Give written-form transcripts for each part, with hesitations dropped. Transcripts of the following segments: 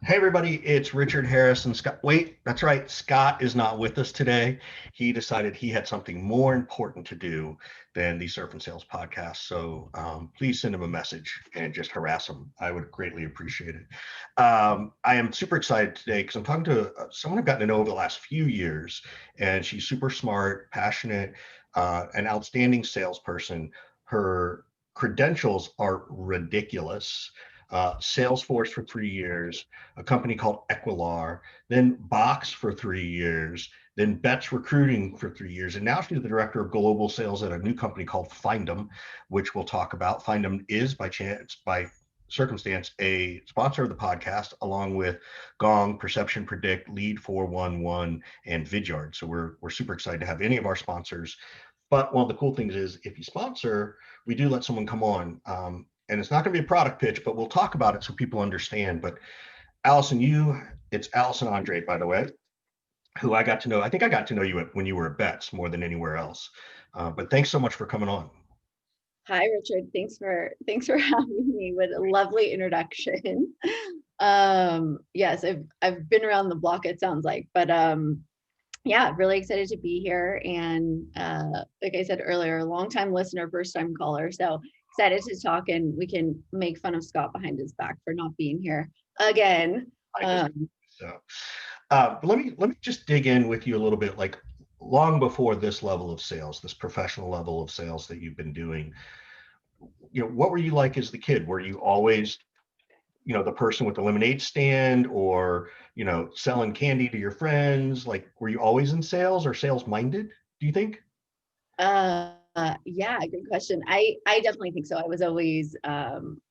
Hey everybody, it's Richard Harris and Scott. Wait, that's right. Scott is not with us today. He decided he had something more important to do than the Surf and Sales podcast. So please send him a message and just harass him. I would greatly appreciate it. I am super excited today because I'm talking to someone I've gotten to know over the last few years, and she's super smart, passionate, an outstanding salesperson. Her credentials are ridiculous. Salesforce for 3 years, a company called Equilar, then Box for 3 years, then Betts Recruiting for 3 years, and now she's the director of global sales at a new company called Findem, which we'll talk about. Findem is by circumstance, a sponsor of the podcast, along with Gong, Perception Predict, Lead 411, and Vidyard. So we're super excited to have any of our sponsors. But one of the cool things is if you sponsor, we do let someone come on. And it's not going to be a product pitch, but we'll talk about it so people understand. But it's Allison Andre, by the way, who I got to know. I think I got to know you when you were at Betts more than anywhere else. But thanks so much for coming on. Hi, Richard. Thanks for having me. What a lovely introduction. Yes, I've been around the block, it sounds like, but yeah, really excited to be here. And like I said earlier, long-time listener, first-time caller. So excited to talk, and we can make fun of Scott behind his back for not being here again. Let me just dig in with you a little bit, like long before this level of sales, this professional level of sales that you've been doing. What were you like as the kid? Were you always, the person with the lemonade stand, or selling candy to your friends? Like, were you always in sales or sales minded, do you think? Yeah, good question. I definitely think so. I was always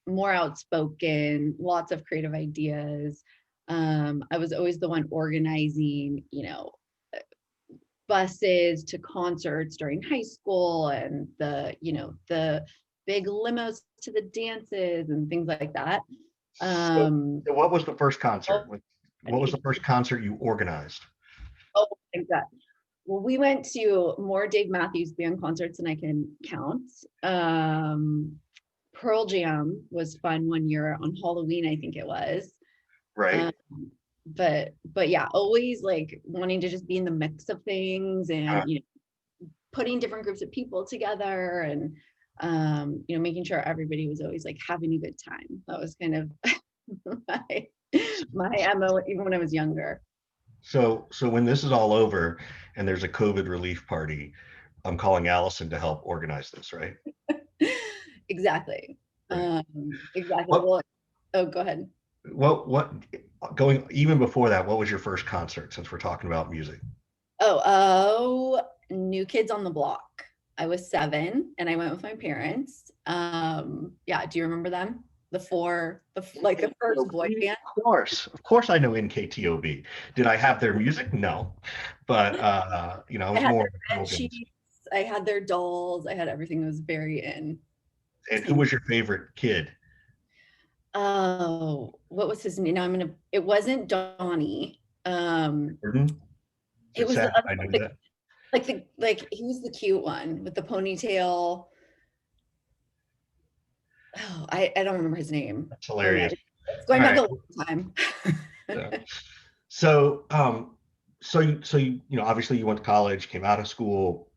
more outspoken, lots of creative ideas. I was always the one organizing, buses to concerts during high school, and the big limos to the dances and things like that. So what was the first concert? What was the first concert you organized? Oh, exactly. Well, we went to more Dave Matthews Band concerts than I can count. Pearl Jam was fun one year on Halloween, I think it was. Right. But yeah, always like wanting to just be in the mix of things, and putting different groups of people together, and making sure everybody was always like having a good time. That was kind of my MO even when I was younger. So when this is all over and there's a COVID relief party, I'm calling Allison to help organize this, right? Exactly. Right. Exactly. Well, oh, go ahead. What going even before that, what was your first concert, since we're talking about music? New Kids on the Block. I was 7 and I went with my parents. Yeah, do you remember them? The first boy band. Of course I know NKTOB. Did I have their music? No. But I was more bed sheets, I had their dolls, I had everything that was very in. And who was your favorite kid? Oh, what was his name? Now it wasn't Donnie. It was sad. I knew that. Like he was the cute one with the ponytail. Oh, I don't remember his name. That's hilarious. It's going back a long time. Yeah. So obviously you went to college, came out of school.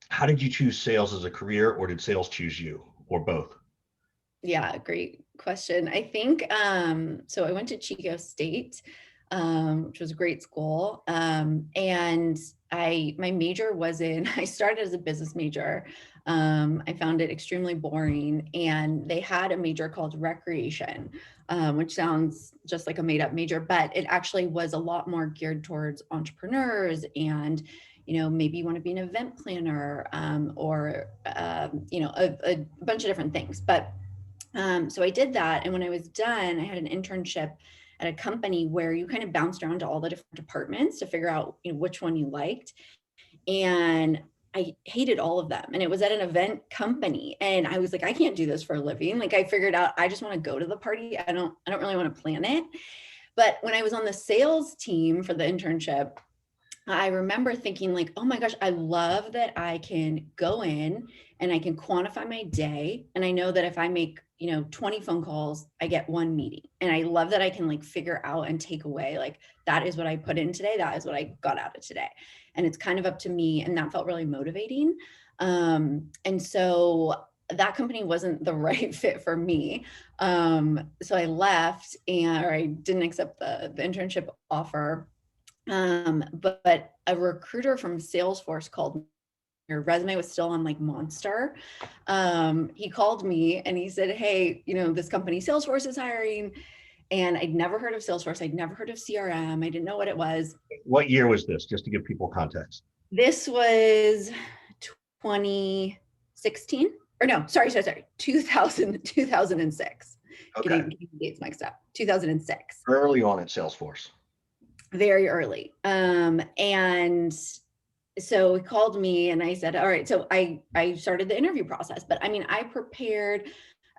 How did you choose sales as a career, or did sales choose you, or both? Yeah, great question. I think so I went to Chico State, which was a great school. And my major was I started as a business major. I found it extremely boring, and they had a major called recreation, which sounds just like a made up major, but it actually was a lot more geared towards entrepreneurs, and maybe you want to be an event planner, or a bunch of different things. But so I did that. And when I was done, I had an internship at a company where you kind of bounced around to all the different departments to figure out which one you liked. And I hated all of them. And it was at an event company. And I was like, I can't do this for a living. Like, I figured out, I just want to go to the party. I don't really want to plan it. But when I was on the sales team for the internship, I remember thinking like, oh my gosh, I love that I can go in and I can quantify my day. And I know that if I make 20 phone calls, I get one meeting. And I love that I can like figure out and take away, like, that is what I put in today. That is what I got out of today. And it's kind of up to me. And that felt really motivating. And so that company wasn't the right fit for me. So I left, or I didn't accept the internship offer. But a recruiter from Salesforce called me. Your resume was still on like Monster. He called me and he said, hey, this company Salesforce is hiring. And I'd never heard of Salesforce. I'd never heard of CRM. I didn't know what it was. What year was this, just to give people context? This was 2016, or no, sorry, 2006. Okay. Getting dates mixed up. 2006. Early on at Salesforce. Very early. And so he called me and I said, all right. So I started the interview process, but I mean, I prepared,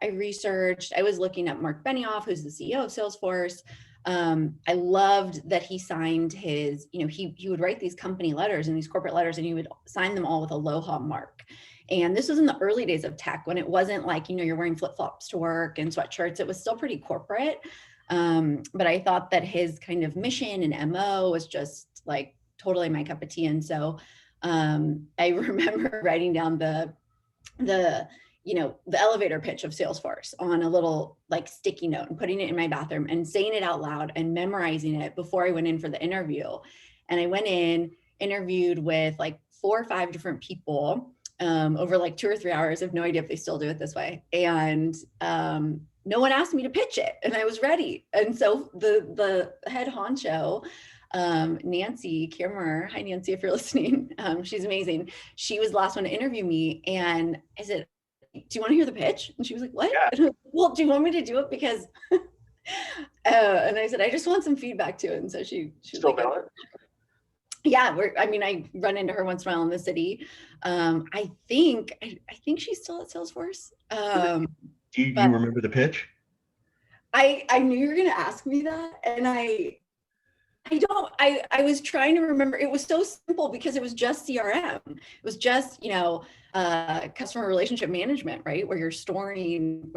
I researched, I was looking at Mark Benioff, who's the CEO of Salesforce. I loved that he signed his, he would write these company letters and these corporate letters, and he would sign them all with Aloha Mark. And this was in the early days of tech, when it wasn't like, you're wearing flip-flops to work and sweatshirts. It was still pretty corporate. But I thought that his kind of mission and MO was just like totally my cup of tea. And so I remember writing down the elevator pitch of Salesforce on a little like sticky note and putting it in my bathroom and saying it out loud and memorizing it before I went in for the interview. And I went in, interviewed with like 4 or 5 different people over like 2 or 3 hours. I have no idea if they still do it this way. And no one asked me to pitch it, and I was ready. And so the head honcho, Nancy Kimmer, hi Nancy, if you're listening, she's amazing. She was the last one to interview me, and I said, do you want to hear the pitch? And she was like, what? Yeah. And I was like, well, do you want me to do it? Because and I said, I just want some feedback too. And so she Still was like, valid? yeah, I run into her once in a while in the city. I think she's still at Salesforce. Do you remember the pitch? I knew you were going to ask me that. And I was trying to remember. It was so simple because it was just CRM. It was just, customer relationship management, right? Where you're storing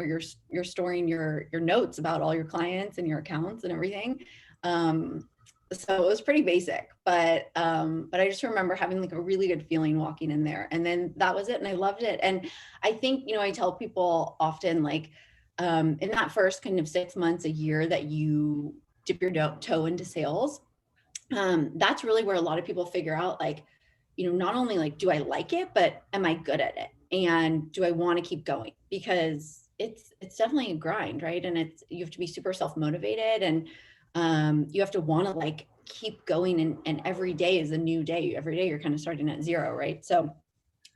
your notes about all your clients and your accounts and everything. So it was pretty basic, but I just remember having like a really good feeling walking in there, and then that was it. And I loved it. And I think, I tell people often, like, in that first kind of 6 months, a year that you dip your toe into sales, that's really where a lot of people figure out, like, not only like, do I like it, but am I good at it? And do I want to keep going? Because it's definitely a grind, right? And you have to be super self-motivated, and you have to want to like keep going, and every day is a new day. Every day you're kind of starting at zero, right? So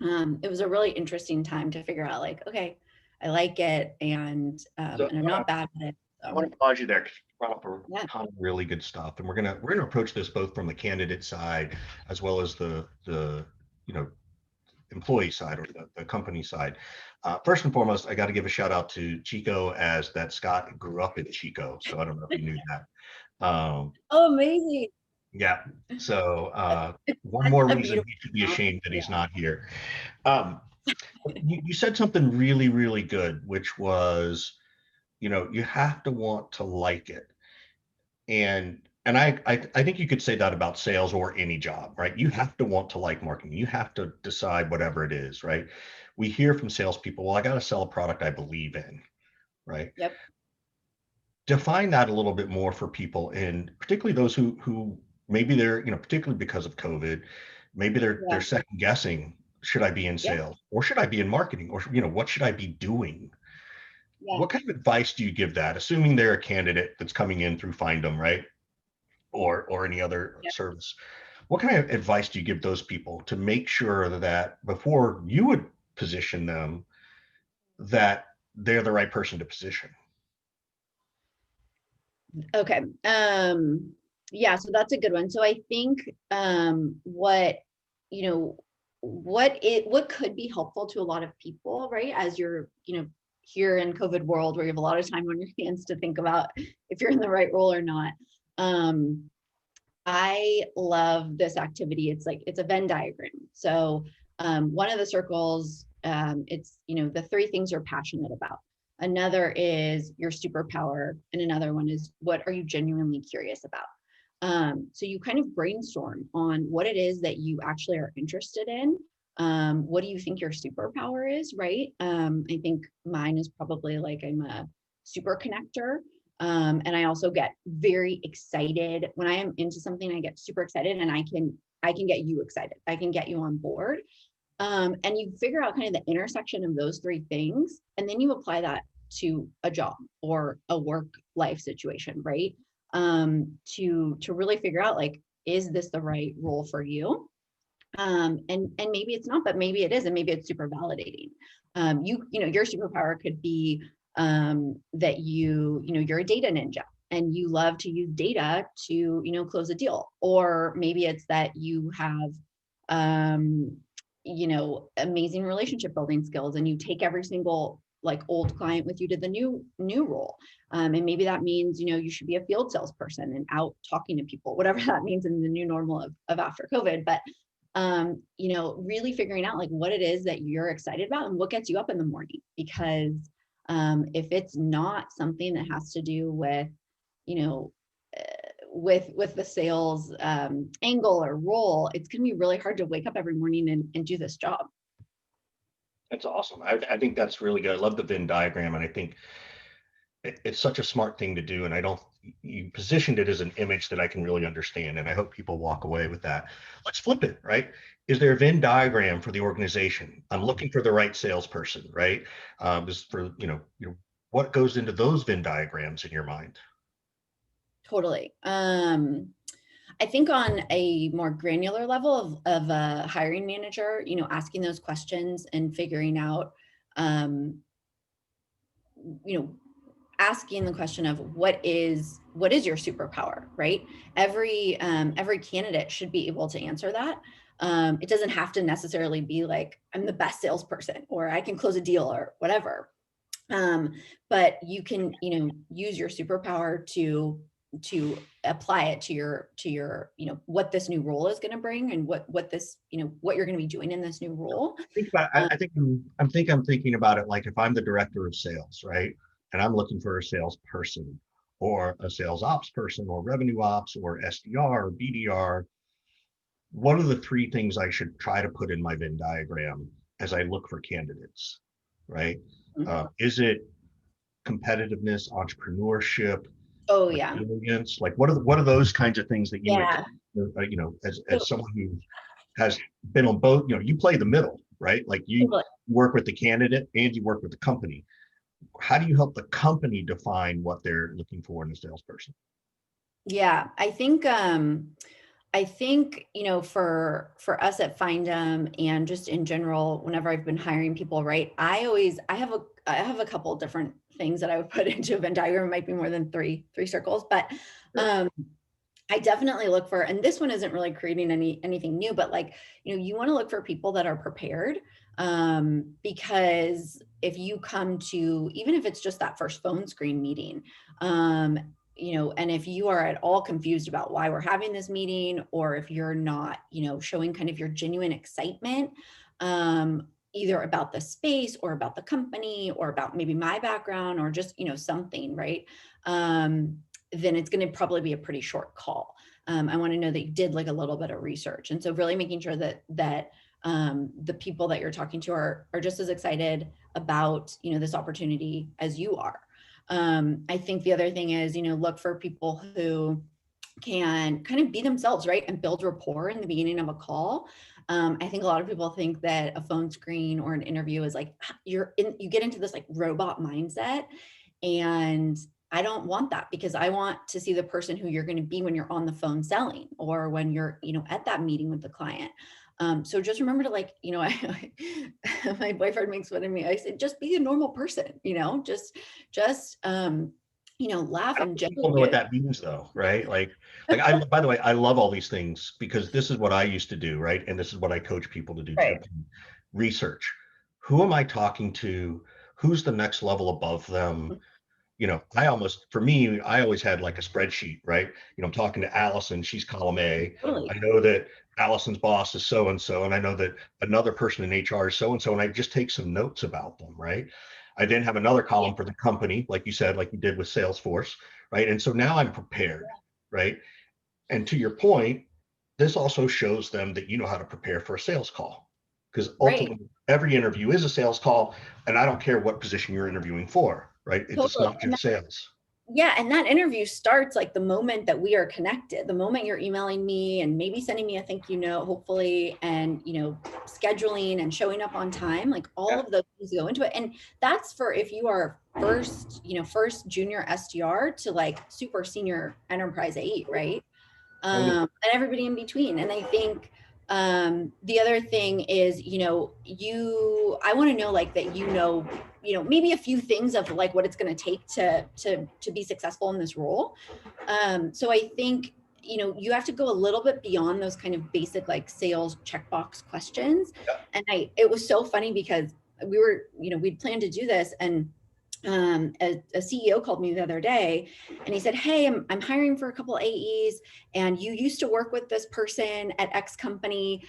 it was a really interesting time to figure out, like, okay, I like it, and I'm not bad at it. So. I want to applaud you there, because you brought up a ton of really good stuff, and we're gonna approach this both from the candidate side as well as the employee side, or the company side. First and foremost, I got to give a shout out to Chico, as that Scott grew up in Chico, so I don't know if you knew that. Oh, amazing. Yeah. So one more reason he should be ashamed that he's not here. You said something really, really good, which was, you have to want to like it. And I think you could say that about sales or any job, right? You have to want to like marketing. You have to decide whatever it is, right? We hear from salespeople, well, I got to sell a product I believe in, right? Yep. Define that a little bit more for people, and particularly those who maybe they're, particularly because of COVID, maybe they're second guessing, should I be in sales, or should I be in marketing, or what should I be doing? Yeah. What kind of advice do you give that, assuming they're a candidate that's coming in through Findem, right? Or any other service? What kind of advice do you give those people to make sure that before you would position them, that they're the right person to position? Okay. Yeah, so that's a good one. So I think what could be helpful to a lot of people, right? As you're, here in COVID world, where you have a lot of time on your hands to think about if you're in the right role or not. I love this activity. It's a Venn diagram. So one of the circles, it's, the 3 things you're passionate about. Another is your superpower. And another one is, what are you genuinely curious about? So you kind of brainstorm on what it is that you actually are interested in. What do you think your superpower is, right? I think mine is probably like I'm a super connector. And I also get very excited when I am into something. I get super excited, and I can get you excited. I can get you on board. And you figure out kind of the intersection of those three things, and then you apply that to a job or a work life situation, right? To really figure out, like, is this the right role for you? And maybe it's not, but maybe it is, and maybe it's super validating. You know, your superpower could be that you're a data ninja and you love to use data to, close a deal. Or maybe it's that you have amazing relationship building skills, and you take every single like old client with you to the new role. And maybe that means, you should be a field salesperson and out talking to people, whatever that means in the new normal of after COVID. But really figuring out like what it is that you're excited about and what gets you up in the morning. Because if it's not something that has to do with, you know, with the sales angle or role, it's going to be really hard to wake up every morning and do this job. That's awesome. I think that's really good. I love the Venn diagram, and I think it's such a smart thing to do. And I don't, you positioned it as an image that I can really understand, and I hope people walk away with that. Let's flip it, right? Is there a Venn diagram for the organization? I'm looking for the right salesperson, right? Just for, what goes into those Venn diagrams in your mind? Totally. I think on a more granular level of a hiring manager, asking those questions and figuring out, you know, asking the question of what is your superpower, right? Every candidate should be able to answer that. It doesn't have to necessarily be like, I'm the best salesperson or I can close a deal or whatever. But you can, use your superpower to apply it to your, what this new role is going to bring, and what this, what you're going to be doing in this new role. Think about, I think I'm thinking about it like if I'm the director of sales, right? And I'm looking for a salesperson or a sales ops person or revenue ops or SDR or BDR. What are the three things I should try to put in my Venn diagram as I look for candidates, right? Is it competitiveness, entrepreneurship, Oh yeah. resilience? Like what are those kinds of things that you Yeah. would, as someone who has been on both, you play the middle, right? Like you work with the candidate and you work with the company. How do you help the company define what they're looking for in a salesperson? Yeah, I think for us at Findem and just in general, whenever I've been hiring people, right, I have a couple of different things that I would put into a Venn diagram. It might be more than three circles, but I definitely look for, and this one isn't really creating anything new, but like, you want to look for people that are prepared. Because if you come to, even if it's just that first phone screen meeting, and if you are at all confused about why we're having this meeting, or if you're not, showing kind of your genuine excitement, either about the space or about the company or about maybe my background or just, something, right? Then it's going to probably be a pretty short call. I want to know that you did like a little bit of research. And so really making sure that the people that you're talking to are just as excited about, this opportunity as you are. I think the other thing is, look for people who can kind of be themselves, right? And build rapport in the beginning of a call. I think a lot of people think that a phone screen or an interview is like, you get into this like robot mindset. And I don't want that, because I want to see the person who you're going to be when you're on the phone selling, or when you're, at that meeting with the client. So just remember to like, my boyfriend makes fun of me. I said, just be a normal person, just laugh and joke. People know what that means though, right? Like by the way, I love all these things because this is what I used to do, right? And this is what I coach people to do, right. Research. Who am I talking to? Who's the next level above them? I always had like a spreadsheet, right? I'm talking to Allison, she's column A. Totally. I know that Allison's boss is so and so, and I know that another person in HR is so and so, and I just take some notes about them, right? I then have another column for the company, like you said, like you did with Salesforce, right? And so now I'm prepared, right? And to your point, this also shows them that you know how to prepare for a sales call, because Right. ultimately every interview is a sales call, and I don't care what position you're interviewing for, right? It's Totally. not just sales. Yeah, and that interview starts like the moment that we are connected, the moment you're emailing me and maybe sending me a thank you note, hopefully, and scheduling and showing up on time, like all Yeah. of those things go into it. And that's for if you are first junior SDR to like super senior enterprise AE, right? And everybody in between. And I think the other thing is, I want to know like that, maybe a few things of like what it's going to take to be successful in this role. So I think, you have to go a little bit beyond those kind of basic like sales checkbox questions. And it was so funny because we'd planned to do this, and a CEO called me the other day and he said, hey, I'm hiring for a couple AEs, and you used to work with this person at X company.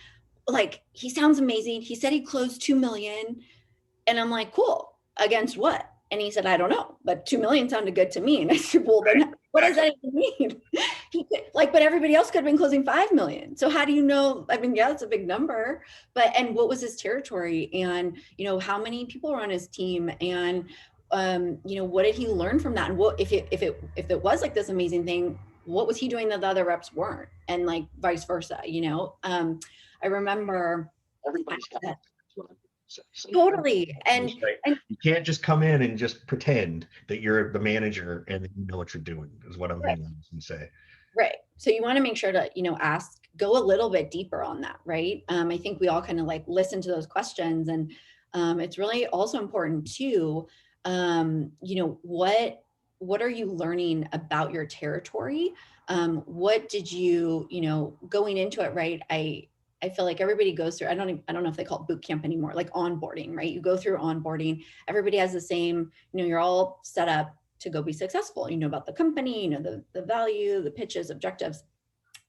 Like, he sounds amazing. He said he closed 2 million. And I'm like, cool. Against what? And he said, I don't know, but 2 million sounded good to me. And I said, well, then what does that even mean? But everybody else could have been closing 5 million. So how do you know? I mean, yeah, it's a big number, and what was his territory? And, how many people were on his team? And, what did he learn from that? And what, if it was like this amazing thing, what was he doing that the other reps weren't? And like vice versa, I remember. Everybody's Totally. And you can't just come in and just pretend that you're the manager and that you know what you're doing, is what I'm hearing Allison say. right. So you want to make sure to, go a little bit deeper on that, right? I think we all kind of like listen to those questions, and it's really also important too. What are you learning about your territory? What did you, going into it, right? I feel like everybody goes through, I don't know if they call it boot camp anymore, like onboarding, right? You go through onboarding, everybody has the same, you're all set up to go be successful. You know about the company, the value, the pitches, objectives.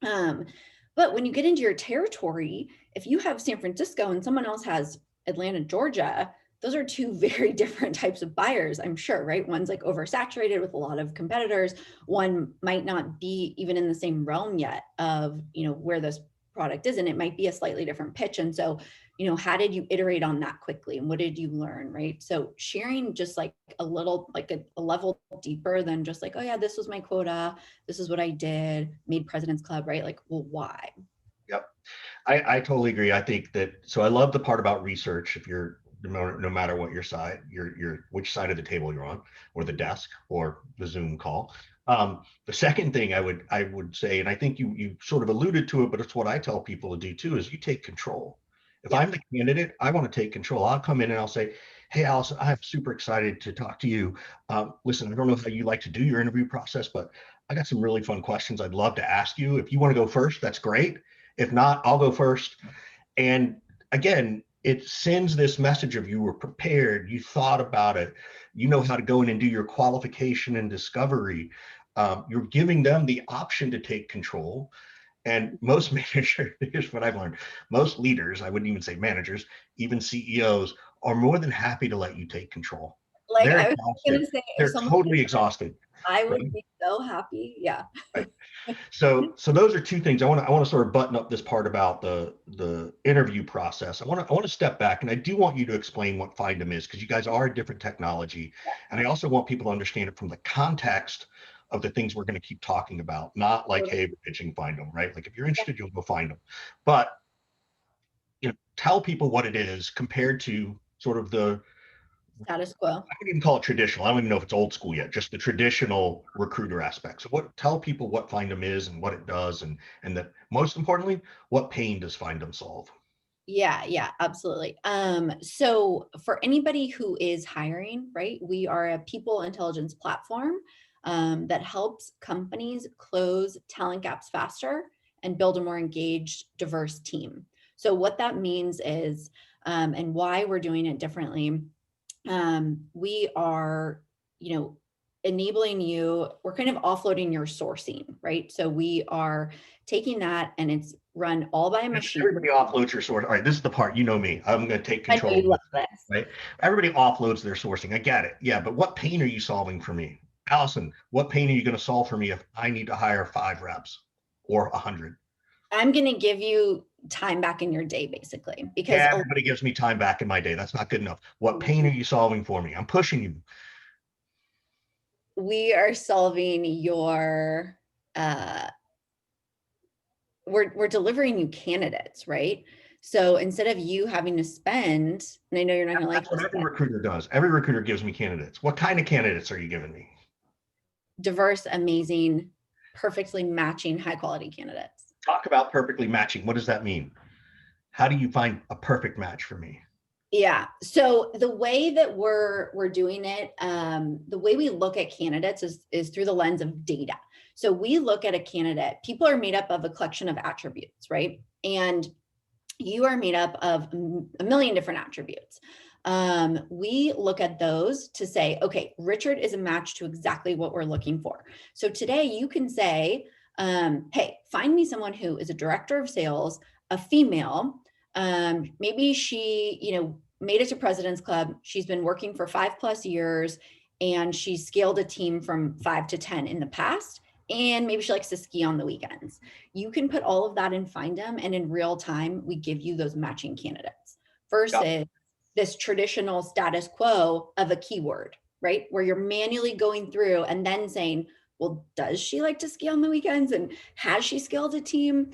But when you get into your territory, if you have San Francisco and someone else has Atlanta, Georgia, those are two very different types of buyers, I'm sure, right? One's like oversaturated with a lot of competitors. One might not be even in the same realm yet of, where this product is, and it might be a slightly different pitch. And so, how did you iterate on that quickly, and what did you learn, right? So sharing just like a little, like a level deeper than just like, oh yeah, this was my quota, this is what I did, made President's Club, right? Like, well, why? Yep. I totally agree. I think that, so I love the part about research. If you're, no matter what your side, which side of the table you're on, or the desk, or the Zoom call. The second thing I would say, and I think you sort of alluded to it, but it's what I tell people to do too, is you take control. If I'm the candidate, I want to take control. I'll come in and I'll say, hey, Allison, I'm super excited to talk to you. Listen, I don't know how you like to do your interview process, but I got some really fun questions I'd love to ask you. If you want to go first, that's great. If not, I'll go first. And again, it sends this message of you were prepared, you thought about it, you know how to go in and do your qualification and discovery. You're giving them the option to take control. And most managers, here's what I've learned, most leaders, I wouldn't even say managers, even CEOs, are more than happy to let you take control. Like, They're I was going exhausted. to say, if They're someone, totally exhausted. I Right? would be so happy. Yeah. Right. So those are two things. I want to sort of button up this part about the interview process. I want to step back, and I do want you to explain what Findem is, because you guys are a different technology, and I also want people to understand it from the context of the things we're going to keep talking about. Not like, hey, we're pitching Findem, right? Like if you're interested, you'll go find them. But tell people what it is compared to sort of the, Status quo. I wouldn't even call it traditional. I don't even know if it's old school yet, just the traditional recruiter aspect. So tell people what Findem is and what it does, and that most importantly, what pain does Findem solve? Yeah, absolutely. So for anybody who is hiring, right, we are a people intelligence platform that helps companies close talent gaps faster and build a more engaged, diverse team. So what that means is, and why we're doing it differently, we are, enabling you, we're kind of offloading your sourcing, right? So we are taking that and it's run all by a machine. Everybody offloads your source. All right, this is the part, you know me. I'm going to take I know control you of love this, this. right? Everybody offloads their sourcing. I get it. Yeah, but what pain are you solving for me? Allison, what pain are you going to solve for me if I need to hire 5 reps or 100? I'm going to give you time back in your day, basically, because Yeah, everybody gives me time back in my day. That's not good enough. What pain are you solving for me? I'm pushing you. we are solving your, we're delivering you candidates, right? So instead of you having to spend, and I know you're not going to like That's what this, every but recruiter does. Every recruiter gives me candidates. What kind of candidates are you giving me? diverse, amazing, perfectly matching, high quality candidates. Talk about perfectly matching. What does that mean? How do you find a perfect match for me? Yeah. So the way that we're doing it, the way we look at candidates is through the lens of data. So we look at a candidate. People are made up of a collection of attributes, right? And you are made up of a million different attributes. We look at those to say, okay, Richard is a match to exactly what we're looking for. So today you can say, hey, find me someone who is a director of sales, a female. Maybe she, made it to President's Club. She's been working for 5+ years and she scaled a team from 5 to 10 in the past. And maybe she likes to ski on the weekends. You can put all of that in Findem, and in real time, we give you those matching candidates versus this traditional status quo of a keyword, right? Where you're manually going through and then saying, well, does she like to ski on the weekends? And has she scaled a team?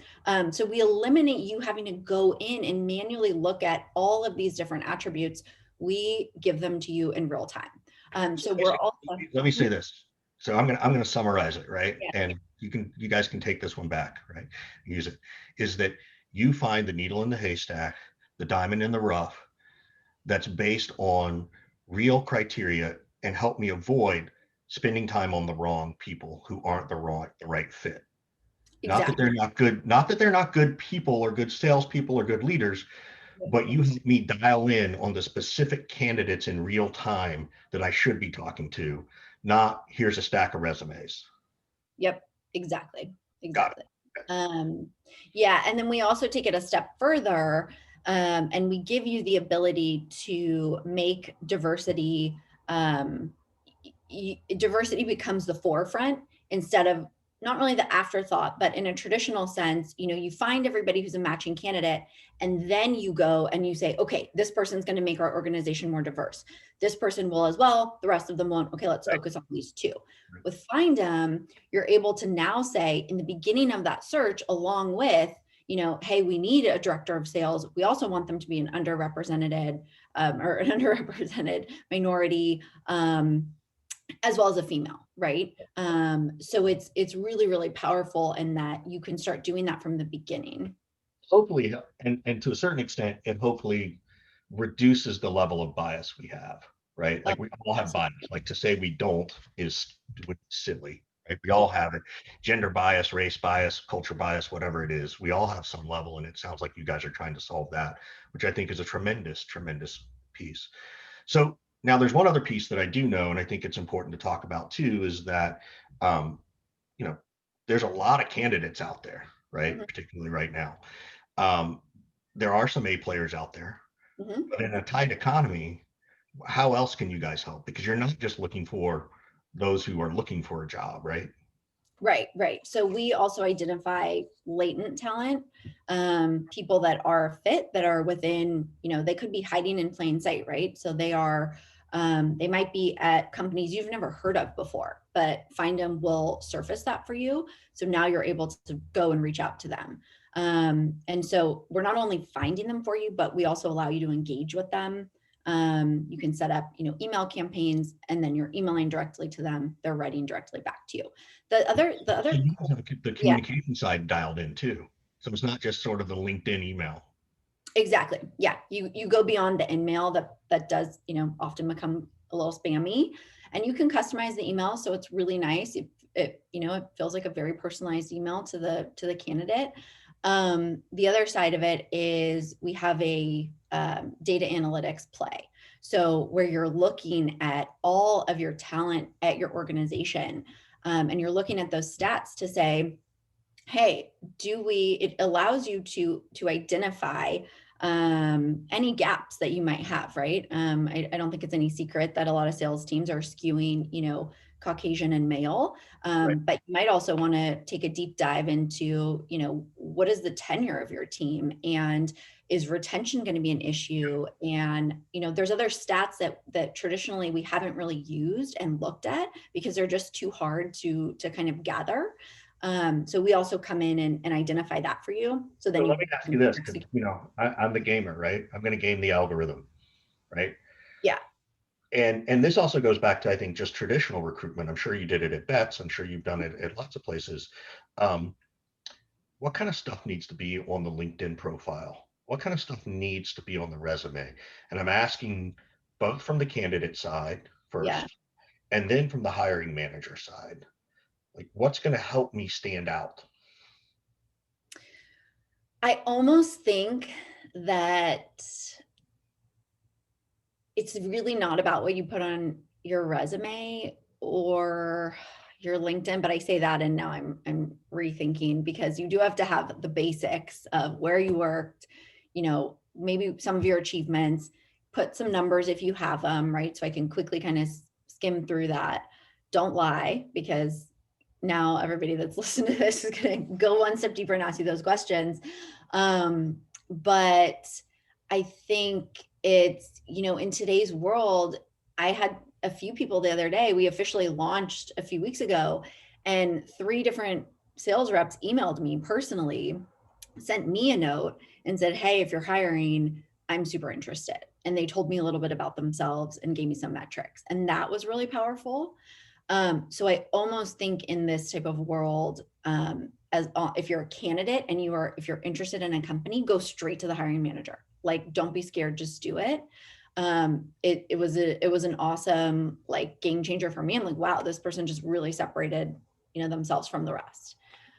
So we eliminate you having to go in and manually look at all of these different attributes. We give them to you in real time. So we're also. Let me say this. So I'm gonna summarize it, right? Yeah. And you guys can take this one back, right? Use it. Is that you find the needle in the haystack, the diamond in the rough, that's based on real criteria, and help me avoid spending time on the wrong people who aren't the right fit. Not that Exactly. they're not good, not that they're not good people or good salespeople or good leaders, but you help me dial in on the specific candidates in real time that I should be talking to, not here's a stack of resumes. Yep, exactly. Got Exactly. it. Yeah, and then we also take it a step further, and we give you the ability to make diversity, diversity becomes the forefront instead of not really the afterthought, but in a traditional sense, you find everybody who's a matching candidate, and then you go and you say, okay, this person's going to make our organization more diverse. This person will as well. The rest of them won't. Okay, let's focus on these two. With Findem, you're able to now say in the beginning of that search, along with, hey, we need a director of sales. We also want them to be an underrepresented or an underrepresented minority, as well as a female, right? So it's really, really powerful in that you can start doing that from the beginning. Hopefully, and to a certain extent, it hopefully reduces the level of bias we have, right? Like we all have bias. Like to say we don't is silly, right? We all have it. Gender bias, race bias, culture bias, whatever it is, we all have some level, and it sounds like you guys are trying to solve that, which I think is a tremendous, tremendous piece. So now there's one other piece that I do know, and I think it's important to talk about too, is that um, you know, there's a lot of candidates out there, right? Mm-hmm. Particularly right now. Um, there are some A players out there, Mm-hmm. but in a tight economy, how else can you guys help? Because you're not just looking for those who are looking for a job, right? Right, right. So we also identify latent talent, people that are fit, that are within, they could be hiding in plain sight, right? So they might be at companies you've never heard of before, but Findem will surface that for you. So now you're able to go and reach out to them. And so we're not only finding them for you, but we also allow you to engage with them. You can set up, email campaigns, and then you're emailing directly to them. They're writing directly back to you. The other, So you have the yeah, communication side dialed in too. So it's not just sort of the LinkedIn email. exactly. Yeah. You go beyond the in-mail that does, often become a little spammy, and you can customize the email. So it's really nice. It feels like a very personalized email to the candidate. The other side of it is we have a data analytics play. So where you're looking at all of your talent at your organization, and you're looking at those stats to say, hey, it allows you to identify any gaps that you might have, right? I don't think it's any secret that a lot of sales teams are skewing, Caucasian and male, Right. but you might also want to take a deep dive into, what is the tenure of your team, and is retention going to be an issue? And there's other stats that traditionally we haven't really used and looked at because they're just too hard to kind of gather. So we also come in and identify that for you. So then Let me ask you this, because execute. I'm the gamer, right? I'm going to game the algorithm, right? Yeah. And this also goes back to, I think, just traditional recruitment. I'm sure you did it at Bets. I'm sure you've done it at lots of places. Um, what kind of stuff needs to be on the LinkedIn profile? What kind of stuff needs to be on the resume? And I'm asking both from the candidate side Yeah. first, and then from the hiring manager side. Like, what's going to help me stand out? I almost think that it's really not about what you put on your resume or your LinkedIn, but I say that and now I'm rethinking, because you do have to have the basics of where you worked, maybe some of your achievements, put some numbers if you have them, right? So I can quickly kind of skim through that. Don't lie, because now everybody that's listening to this is going to go one step deeper and ask you those questions. But I think it's, in today's world, I had a few people the other day, we officially launched a few weeks ago, and 3 different sales reps emailed me personally, sent me a note and said, hey, if you're hiring, I'm super interested. And they told me a little bit about themselves and gave me some metrics. And that was really powerful. So I almost think in this type of world, as if you're a candidate and if you're interested in a company, go straight to the hiring manager. Like, don't be scared, just do it. It was an awesome game changer for me. I'm like, wow, this person just really separated, themselves from the rest.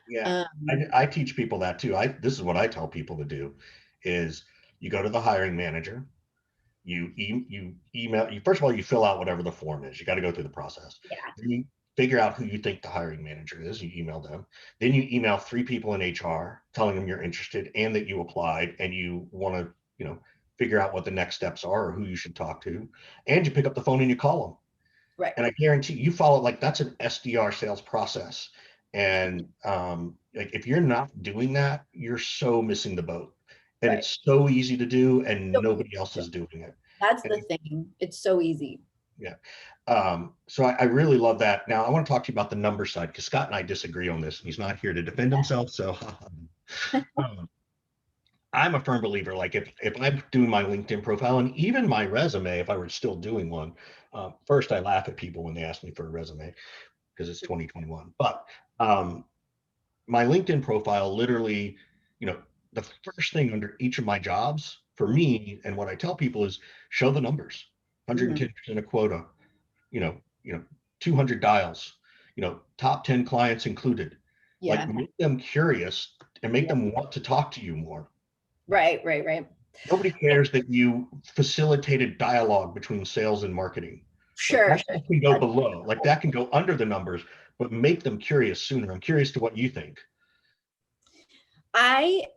Yeah, Um, I teach people that too. This is what I tell people to do: is you go to the hiring manager, you email, first of all, you fill out whatever the form is. You got to go through the process. yeah, Then you figure out who you think the hiring manager is. You email them. Then you email 3 people in HR telling them you're interested and that you applied and you want to, figure out what the next steps are or who you should talk to. And you pick up the phone and you call them. right. And I guarantee you follow, like, that's an SDR sales process. And like, if you're not doing that, you're so missing the boat. And Right. it's so easy to do, and So nobody else is doing it. that's the And thing. It's so easy. yeah. So I really love that. Now I want to talk to you about the number side, because Scott and I disagree on this, and he's not here to defend himself. So um, I'm a firm believer. Like, if I'm doing my LinkedIn profile and even my resume, if I were still doing one, first I laugh at people when they ask me for a resume because it's 2021. But my LinkedIn profile literally, you know, the first thing under each of my jobs for me, and what I tell people is show the numbers: Mhm. 110% of quota, you know, 200 dials, top 10 clients included. Like, Yeah. make them curious and make Yeah. them want to talk to you more. Right, right, right. Nobody cares that you facilitated dialogue between sales and marketing. Like, Sure, that sure. can go below, like that can go under the numbers, but make them curious sooner. I'm curious to what you think.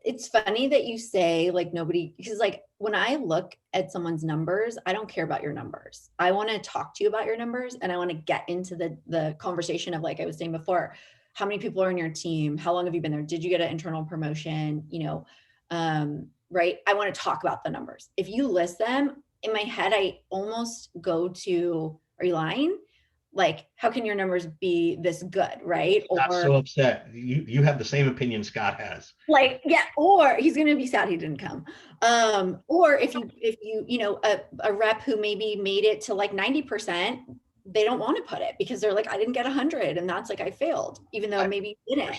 It's funny that you say nobody, because when I look at someone's numbers, I don't care about your numbers. I want to talk to you about your numbers, and I want to get into the conversation of, like I was saying before, how many people are in your team? How long have you been there? Did you get an internal promotion? Right? I want to talk about the numbers. If you list them, in my head, I almost go to, are you lying? Like, how can your numbers be this good, right? Scott's Or so upset. You have the same opinion Scott has. yeah, or he's going to be sad he didn't come. Or if you a rep who maybe made it to 90%, they don't want to put it because they're like, I didn't get 100, and that's I failed, even though I, maybe you didn't.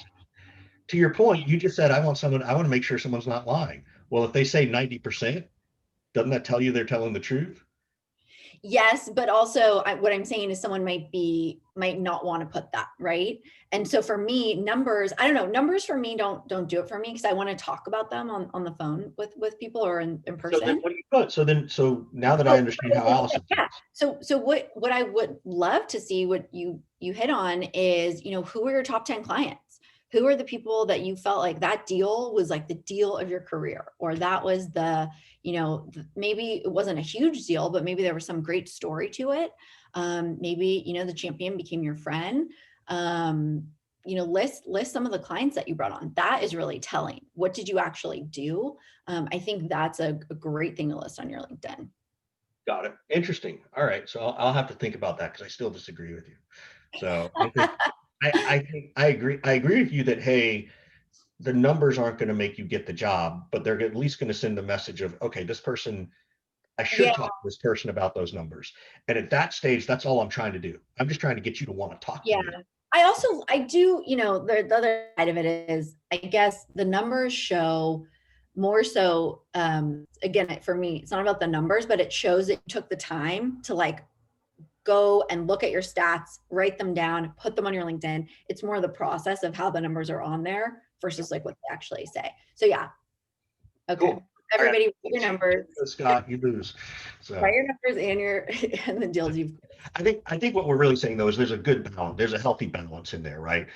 to your point, you just said, I want to make sure someone's not lying. Well, if they say 90%, doesn't that tell you they're telling the truth? Yes, but also what I'm saying is someone might not want to put that, right? And so for me, numbers, I don't know, numbers for me don't do it for me because I want to talk about them on the phone with people or in So then person. what do you put? So now that So I understand how Allison yeah. thinks. So what I would love to see, what you hit on is, who are your top 10 clients? Who are the people that you felt like that deal was like the deal of your career, or that was maybe it wasn't a huge deal, but maybe there was some great story to it. Maybe, the champion became your friend. List some of the clients that you brought on. That is really telling. What did you actually do? I think that's a great thing to list on your LinkedIn. Got it. Interesting. All right. So I'll have to think about that because I still disagree with you. So I think I agree. I agree with you that, hey, the numbers aren't going to make you get the job, but they're at least going to send the message of, okay, this person, I should Yeah, talk to this person about those numbers. And at that stage, that's all I'm trying to do. I'm just trying to get you to want to talk to yeah. me. I do, the other side of it is, I guess the numbers show more so, again, for me, it's not about the numbers, but it shows that you took the time to like go and look at your stats, write them down, put them on your LinkedIn. It's more the process of how the numbers are on there versus like what they actually say. So yeah. Okay. Cool. All right. Everybody write your numbers, Scott, you lose. write So your numbers and and the deals you've. I think what we're really saying though is there's a good balance, there's a healthy balance in there, right?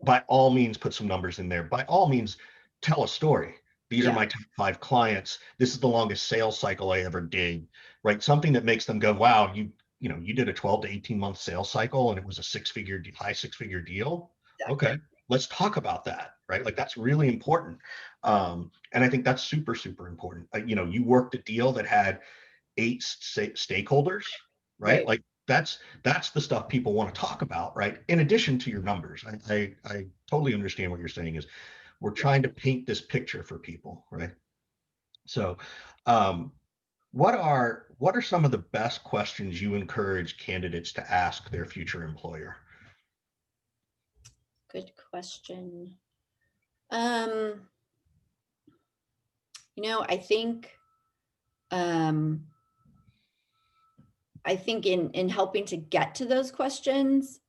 By all means, put some numbers in there. By all means, tell a story. These are Yeah. my top 5 clients. This is the longest sales cycle I ever did, right? Something that makes them go, wow, you did a 12 to 18 month sales cycle and it was a high 6 figure deal. Exactly. Okay, let's talk about that, right? Like that's really important. And I think that's super, super important. You worked a deal that had 8 stakeholders, right? Right. Like that's the stuff people want to talk about, right? In addition to your numbers. I totally understand what you're saying is we're trying to paint this picture for people, right? So um, what are some of the best questions you encourage candidates to ask their future employer? Good question. Um, I think um in helping to get to those questions,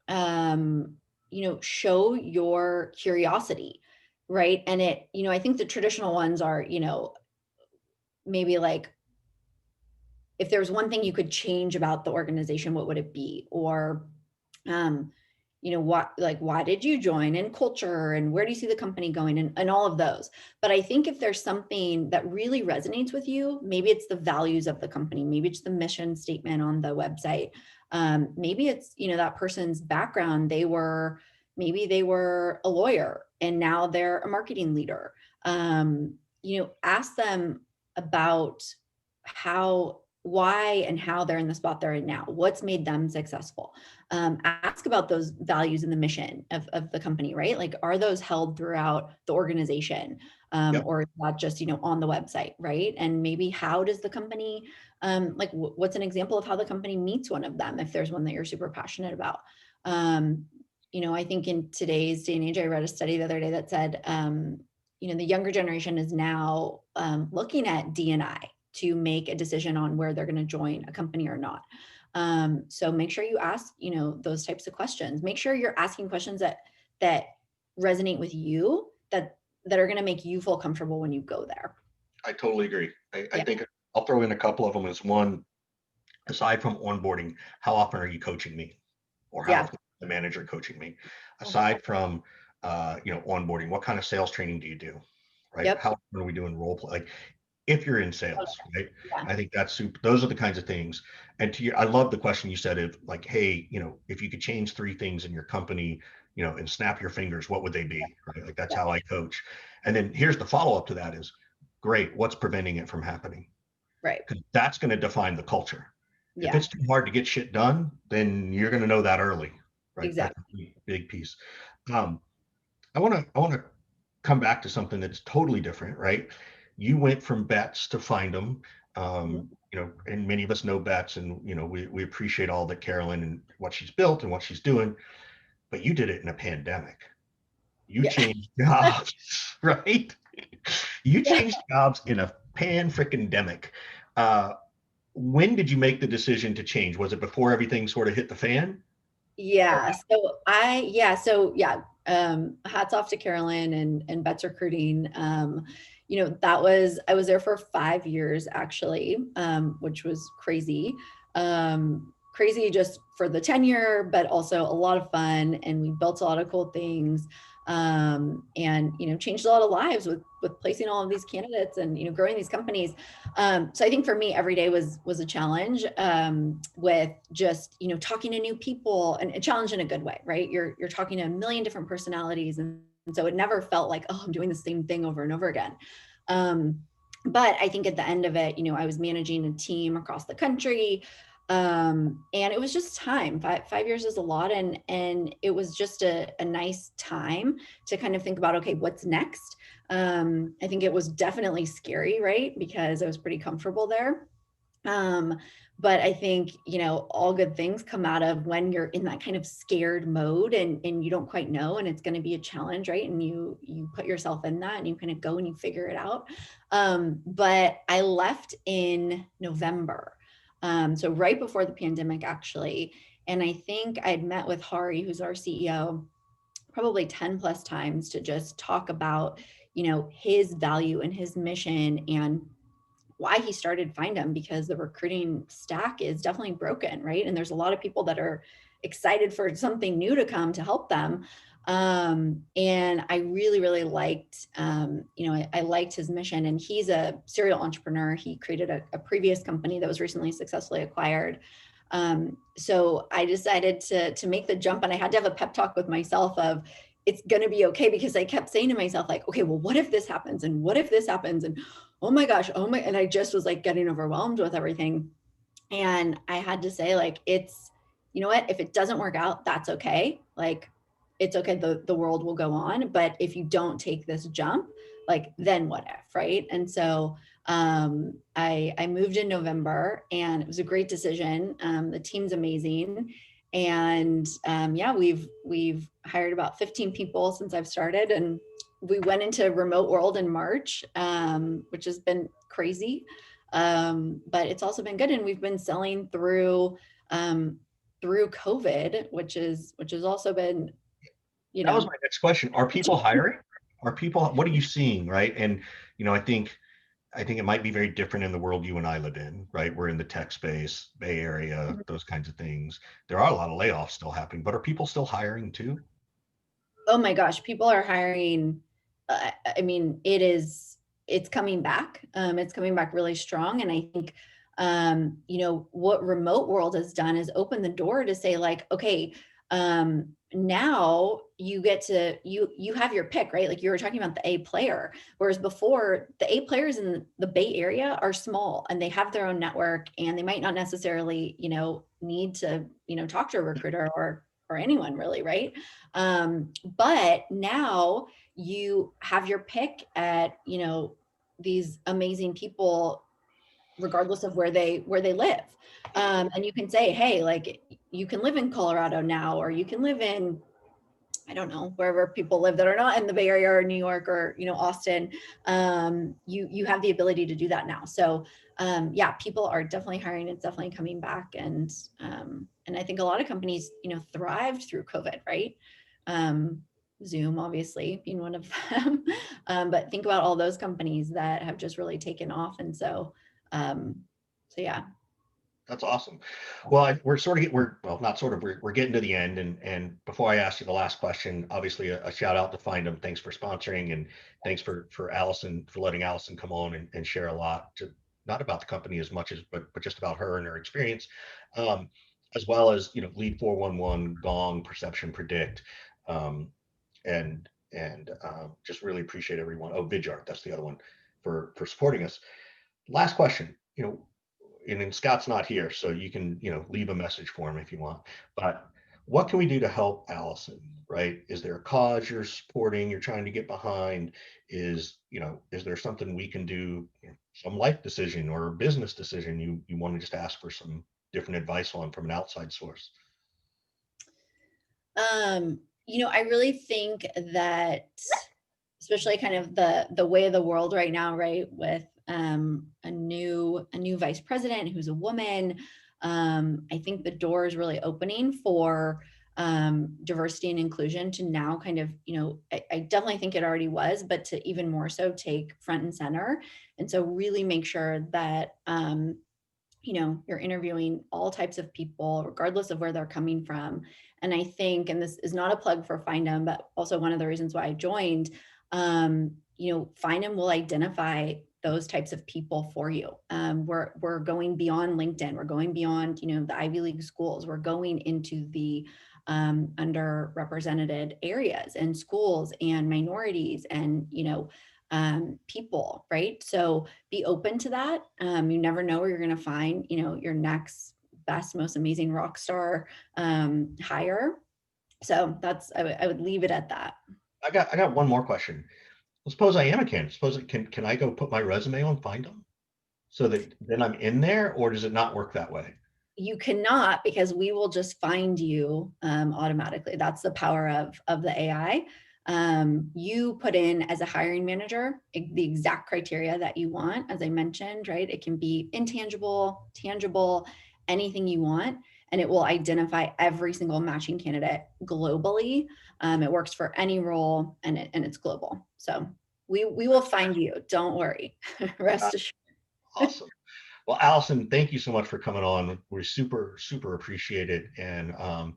show your curiosity, right? And I think the traditional ones are, maybe like, if there's one thing you could change about the organization, what would it be? Or, um, why did you join, and culture, and where do you see the company going, and all of those. But I think if there's something that really resonates with you, maybe it's the values of the company, maybe it's the mission statement on the website. Maybe it's, that person's background. Maybe they were a lawyer and now they're a marketing leader. Ask them about why and how they're in the spot they're in now. What's made them successful? Ask about those values and the mission of the company, right? Like, are those held throughout the organization? Yep. Or is that just, on the website, right? And maybe how does the company, what's an example of how the company meets one of them, if there's one that you're super passionate about? I think in today's day and age, I read a study the other day that said, the younger generation is now looking at D&I to make a decision on where they're going to join a company or not. So make sure you ask, those types of questions. Make sure you're asking questions that resonate with you, that are going to make you feel comfortable when you go there. I totally agree. I Yeah. think I'll throw in a couple of them as one, aside from onboarding, how often are you coaching me? Or how Yeah. often is the manager coaching me? Mhm. Aside from onboarding, what kind of sales training do you do? Right? Yep. How often are we doing role play? Like if you're in sales, right? Yeah. I think that's super. Those are the kinds of things. And I love the question you said of like, hey, if you could change 3 things in your company, and snap your fingers, what would they be? Right? Like that's Yeah. how I coach. And then here's the follow up to that is, great. What's preventing it from happening? Right. Because that's going to define the culture. If Yeah. it's too hard to get shit done, then you're going to know that early, right? That's Exactly. a big piece. Um, I want to come back to something that's totally different, right? You went from bets to find them, Mhm. and many of us know bets, and we appreciate all that Carolyn and what she's built and what she's doing, but you did it in a pandemic. You Yeah. changed jobs, right? You Yeah. changed jobs in a pan freaking demic. when did you make the decision to change? Was it before everything sort of hit the fan? Yeah. Hats off to Carolyn and Bet's Recruiting. I was there for 5 years actually, which was crazy. Crazy just for the tenure, but also a lot of fun. And we built a lot of cool things. And changed a lot of lives with placing all of these candidates and growing these companies. So I think for me, every day was a challenge, with just talking to new people, and a challenge in a good way, right? You're talking to a million different personalities, and so it never felt like, oh, I'm doing the same thing over and over again. But I think at the end of it, I was managing a team across the country. And it was just time. 5 years is a lot, and it was just a nice time to kind of think about, okay, what's next. I think it was definitely scary, right? Because I was pretty comfortable there. But I think, all good things come out of when you're in that kind of scared mode, and you don't quite know, and it's going to be a challenge, right? And you put yourself in that, and you kind of go and you figure it out. But I left in November. So right before the pandemic, actually. And I think I'd met with Hari, who's our CEO, probably 10 plus times to just talk about, his value and his mission and why he started Findem, because the recruiting stack is definitely broken, right? And there's a lot of people that are excited for something new to come to help them. And I really, really liked, I liked his mission. And he's a serial entrepreneur. He created a previous company that was recently successfully acquired. So I decided to make the jump, and I had to have a pep talk with myself of, it's going to be okay, because I kept saying to myself, like, okay, well, what if this happens? And what if this happens? And oh my gosh, and I just was like getting overwhelmed with everything. And I had to say, like, it's, you know what, if it doesn't work out, that's okay. Like, it's okay. The world will go on. But if you don't take this jump, like, then what if, right? And so I moved in November, and it was a great decision. The team's amazing. And we've hired about 15 people since I've started, and we went into remote world in March, which has been crazy. But it's also been good. And we've been selling through COVID, which has also been, That was my next question. Are people hiring? What are you seeing, right? And, I think it might be very different in the world you and I live in, right? We're in the tech space, Bay Area, those kinds of things. There are a lot of layoffs still happening, but are people still hiring too? Oh my gosh, people are hiring. I mean, it's coming back. It's coming back really strong. And I think, what remote world has done is open the door to say, like, okay, now you get to, you have your pick, right? Like you were talking about the A player, whereas before the A players in the Bay Area are small, and they have their own network, and they might not necessarily, need to, talk to a recruiter or anyone really, right? But now you have your pick at, these amazing people, regardless of where they live. And you can say, hey, like, you can live in Colorado now, or you can live in, I don't know, wherever people live that are not in the Bay Area or New York or, Austin. You have the ability to do that now. So people are definitely hiring. It's definitely coming back. And I think a lot of companies, thrived through COVID, right? Zoom obviously being one of them. But think about all those companies that have just really taken off. And yeah. That's awesome. Well, we're not sort of, we're getting to the end. And before I ask you the last question, obviously a shout out to Findem. Thanks for sponsoring, and thanks for Allison, for letting Allison come on and share a lot, not about the company as much as, but just about her and her experience, as well as, Lead 411, Gong, Perception Predict, and just really appreciate everyone. Oh, Vidart, that's the other one, for supporting us. Last question, and then Scott's not here, so you can, leave a message for him if you want. But what can we do to help Allison, right? Is there a cause you're supporting, you're trying to get behind? Is there something we can do, some life decision or business decision you want to just ask for some different advice on from an outside source? I really think that, especially kind of the way of the world right now, right, with a new vice president who's a woman. I think the door is really opening for diversity and inclusion to now kind of, I definitely think it already was, but to even more so take front and center. And so really make sure that, you're interviewing all types of people, regardless of where they're coming from. And I think, and this is not a plug for Findem, but also one of the reasons why I joined, Findem will identify those types of people for you. We're going beyond LinkedIn. We're going beyond, the Ivy League schools. We're going into the underrepresented areas and schools and minorities and, people, right? So be open to that. You never know where you're going to find, your next best, most amazing rock star hire. So I would leave it at that. I got one more question. Well, suppose I am a candidate. Suppose can I go put my resume on Findem so that then I'm in there, or does it not work that way? You cannot, because we will just find you automatically. That's the power of the AI. You put in as a hiring manager the exact criteria that you want, as I mentioned, right? It can be intangible, tangible, anything you want, and it will identify every single matching candidate globally. It works for any role, and it's global. So we will find you. Don't worry. Rest assured. Awesome. Well, Allison, thank you so much for coming on. We're super appreciate it. And I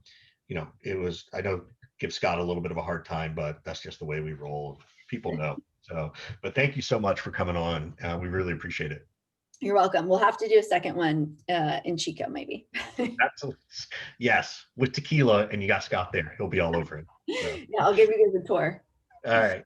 know give Scott a little bit of a hard time, but that's just the way we roll. People know. So, but thank you so much for coming on. We really appreciate it. You're welcome. We'll have to do a second one in Chico, maybe. Yes, with tequila, and you got Scott there. He'll be all over it. So. Yeah, I'll give you guys a tour. All right.